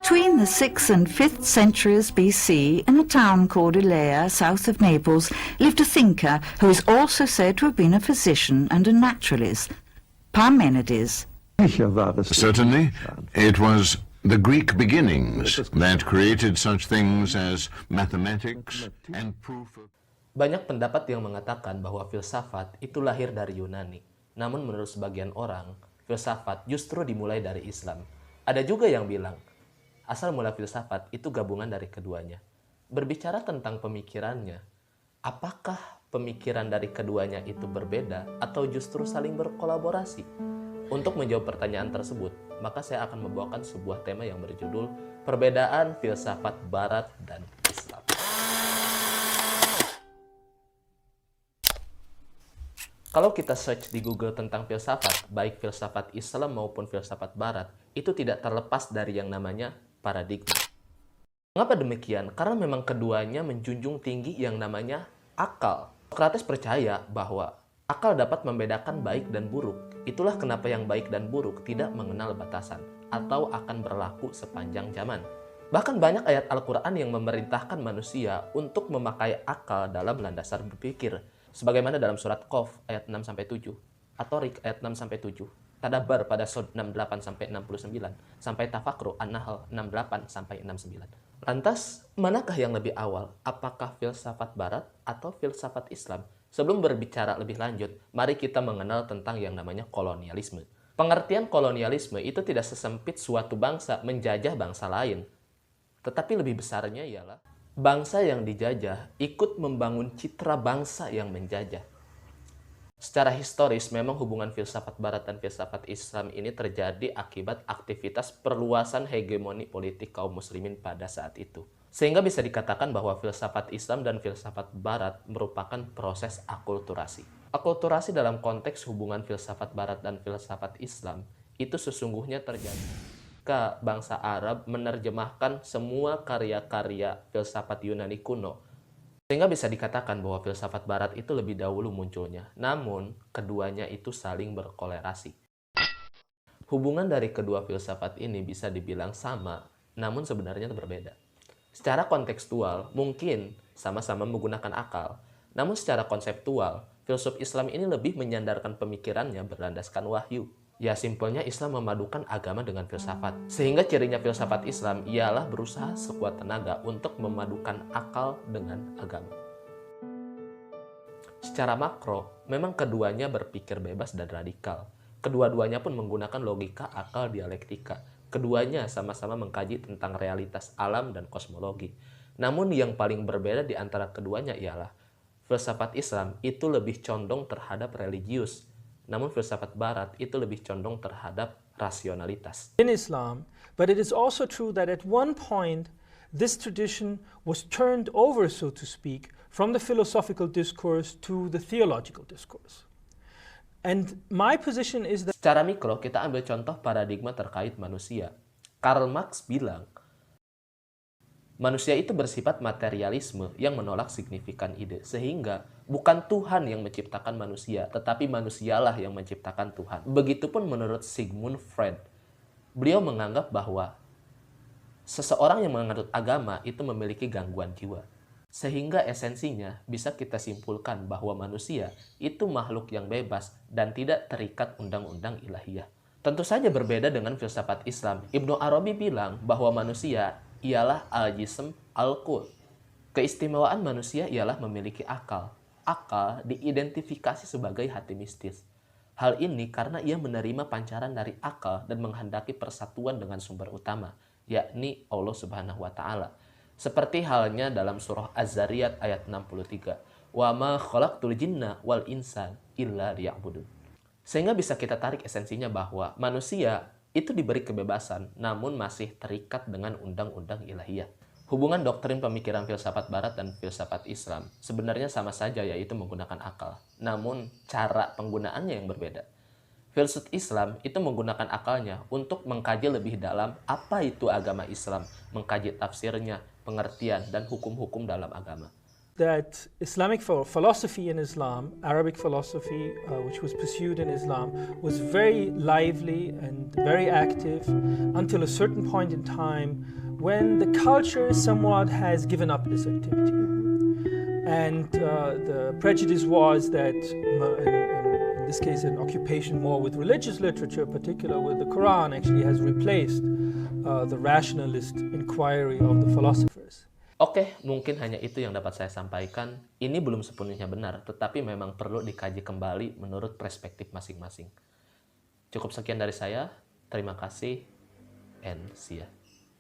Between the 6th and 5th centuries BC, in a town called Elea, south of Naples, lived a thinker who is also said to have been a physician and a naturalist, Parmenides. Certainly, it was the Greek beginnings that created such things as mathematics and proof of... Banyak pendapat yang mengatakan bahwa filsafat itu lahir dari Yunani. Namun menurut sebagian orang, filsafat justru dimulai dari Islam. Ada juga yang bilang, asal mula filsafat itu gabungan dari keduanya. Berbicara tentang pemikirannya, apakah pemikiran dari keduanya itu berbeda atau justru saling berkolaborasi? Untuk menjawab pertanyaan tersebut, maka saya akan membawakan sebuah tema yang berjudul Perbedaan Filsafat Barat dan Islam. Kalau kita search di Google tentang filsafat, baik filsafat Islam maupun filsafat Barat, itu tidak terlepas dari yang namanya paradigma. Mengapa demikian? Karena memang keduanya menjunjung tinggi yang namanya akal. Socrates percaya bahwa akal dapat membedakan baik dan buruk. Itulah kenapa yang baik dan buruk tidak mengenal batasan atau akan berlaku sepanjang zaman. Bahkan banyak ayat Al-Quran yang memerintahkan manusia untuk memakai akal dalam landasan berpikir. Sebagaimana dalam surat Qaf ayat 6-7, atau Rik ayat 6-7, Tadabar pada Sod 68-69, sampai Tafakru An-Nahl 68-69. Lantas, manakah yang lebih awal? Apakah filsafat Barat atau filsafat Islam? Sebelum berbicara lebih lanjut, mari kita mengenal tentang yang namanya kolonialisme. Pengertian kolonialisme itu tidak sesempit suatu bangsa menjajah bangsa lain. Tetapi lebih besarnya ialah bangsa yang dijajah ikut membangun citra bangsa yang menjajah. Secara historis, memang hubungan filsafat Barat dan filsafat Islam ini terjadi akibat aktivitas perluasan hegemoni politik kaum muslimin pada saat itu. Sehingga bisa dikatakan bahwa filsafat Islam dan filsafat Barat merupakan proses akulturasi. Akulturasi dalam konteks hubungan filsafat Barat dan filsafat Islam itu sesungguhnya terjadi ketika bangsa Arab menerjemahkan semua karya-karya filsafat Yunani kuno. Sehingga bisa dikatakan bahwa filsafat Barat itu lebih dahulu munculnya. Namun, keduanya itu saling berkolerasi. Hubungan dari kedua filsafat ini bisa dibilang sama, namun sebenarnya berbeda. Secara kontekstual, mungkin sama-sama menggunakan akal. Namun secara konseptual, filsuf Islam ini lebih menyandarkan pemikirannya berlandaskan wahyu. Ya, simpelnya Islam memadukan agama dengan filsafat. Sehingga cirinya filsafat Islam ialah berusaha sekuat tenaga untuk memadukan akal dengan agama. Secara makro, memang keduanya berpikir bebas dan radikal. Kedua-duanya pun menggunakan logika akal dialektika. Keduanya sama-sama mengkaji tentang realitas alam dan kosmologi. Namun yang paling berbeda di antara keduanya ialah filsafat Islam itu lebih condong terhadap religius. Namun filsafat Barat itu lebih condong terhadap rasionalitas. In Islam, but it is also true that at one point this tradition was turned over, so to speak, from the philosophical discourse to the theological discourse. And my position is that secara mikro kita ambil contoh paradigma terkait manusia. Karl Marx bilang manusia itu bersifat materialisme yang menolak signifikan ide. Sehingga bukan Tuhan yang menciptakan manusia, tetapi manusialah yang menciptakan Tuhan. Begitupun menurut Sigmund Freud. Beliau menganggap bahwa seseorang yang menganut agama itu memiliki gangguan jiwa. Sehingga esensinya bisa kita simpulkan bahwa manusia itu makhluk yang bebas dan tidak terikat undang-undang ilahiyah. Tentu saja berbeda dengan filsafat Islam. Ibnu Arabi bilang bahwa manusia ialah al-jism al-qul. Keistimewaan manusia ialah memiliki akal. Akal diidentifikasi sebagai hati mistis. Hal ini karena ia menerima pancaran dari akal dan menghendaki persatuan dengan sumber utama, yakni Allah Subhanahu wa Ta'ala. Seperti halnya dalam surah Az-Zariyat ayat 63, "Wa ma khalaqtul jinna wal insan illa liya'budun." Sehingga bisa kita tarik esensinya bahwa manusia itu diberi kebebasan, namun masih terikat dengan undang-undang ilahiyah. Hubungan doktrin pemikiran filsafat Barat dan filsafat Islam sebenarnya sama saja, yaitu menggunakan akal. Namun, cara penggunaannya yang berbeda. Filsuf Islam itu menggunakan akalnya untuk mengkaji lebih dalam apa itu agama Islam, mengkaji tafsirnya, pengertian, dan hukum-hukum dalam agama. that Islamic philosophy in Islam, Arabic philosophy, which was pursued in Islam, was very lively and very active until a certain point in time when the culture somewhat has given up this activity. And the prejudice was that, in this case, an occupation more with religious literature, particularly with the Quran, actually has replaced the rationalist inquiry of the philosophers. Oke, mungkin hanya itu yang dapat saya sampaikan. Ini belum sepenuhnya benar, tetapi memang perlu dikaji kembali menurut perspektif masing-masing. Cukup sekian dari saya. Terima kasih, and see ya.